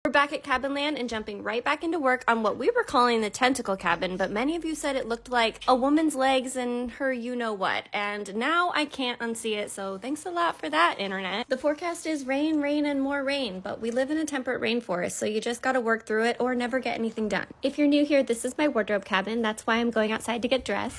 We're back at Cabinland and jumping right back into work on what we were calling the tentacle cabin, but many of you said it looked like a woman's legs and her you-know-what, and now I can't unsee it, so thanks a lot for that, internet. The forecast is rain, rain, and more rain, but we live in a temperate rainforest, so you just gotta work through it or never get anything done. If you're new here, this is my wardrobe cabin. That's why I'm going outside to get dressed.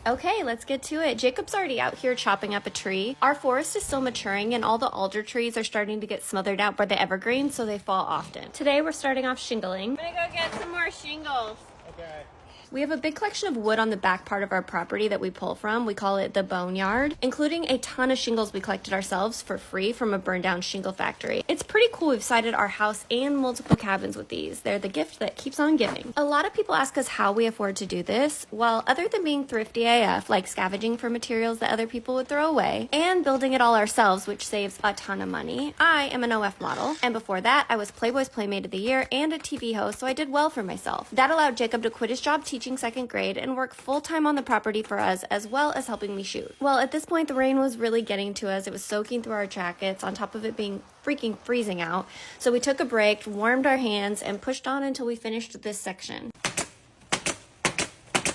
Okay, let's get to it. Jacob's already out here chopping up a tree. Our forest is still maturing and all the alder trees are starting to get smothered out by the evergreens, so they fall often. Today we're starting off shingling. I'm gonna go get some more shingles. Okay. We have a big collection of wood on the back part of our property that we pull from. We call it the boneyard, including a ton of shingles we collected ourselves for free from a burned down shingle factory. It's pretty cool we've sided our house and multiple cabins with these. They're the gift that keeps on giving. A lot of people ask us how we afford to do this. Well, other than being thrifty AF, like scavenging for materials that other people would throw away, and building it all ourselves, which saves a ton of money, I am an OF model. And before that, I was Playboy's Playmate of the Year and a TV host, so I did well for myself. That allowed Jacob to quit his job teaching second grade and work full-time on the property for us, as well as helping me shoot. Well, at this point the rain was really getting to us. It was soaking through our jackets on top of it being freaking freezing out. So we took a break, warmed our hands, and pushed on until we finished this section.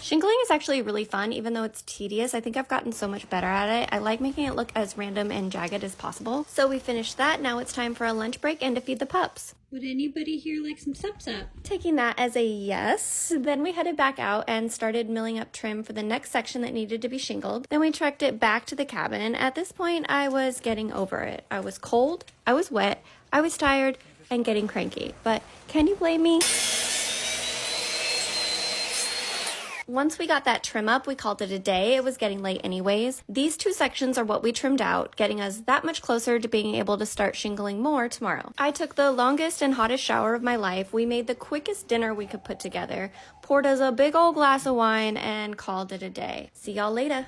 Shingling is actually really fun, even though it's tedious. I think I've gotten so much better at it. I like making it look as random and jagged as possible. So we finished that. Now it's time for a lunch break and to feed the pups. Would anybody here like some sup-sup? Taking that as a yes. Then we headed back out and started milling up trim for the next section that needed to be shingled. Then we trekked it back to the cabin. At this point, I was getting over it. I was cold, I was wet, I was tired, and getting cranky. But can you blame me? Once we got that trim up, we called it a day. It was getting late anyways. These two sections are what we trimmed out, getting us that much closer to being able to start shingling more tomorrow. I took the longest and hottest shower of my life. We made the quickest dinner we could put together, poured us a big old glass of wine, and called it a day. See y'all later.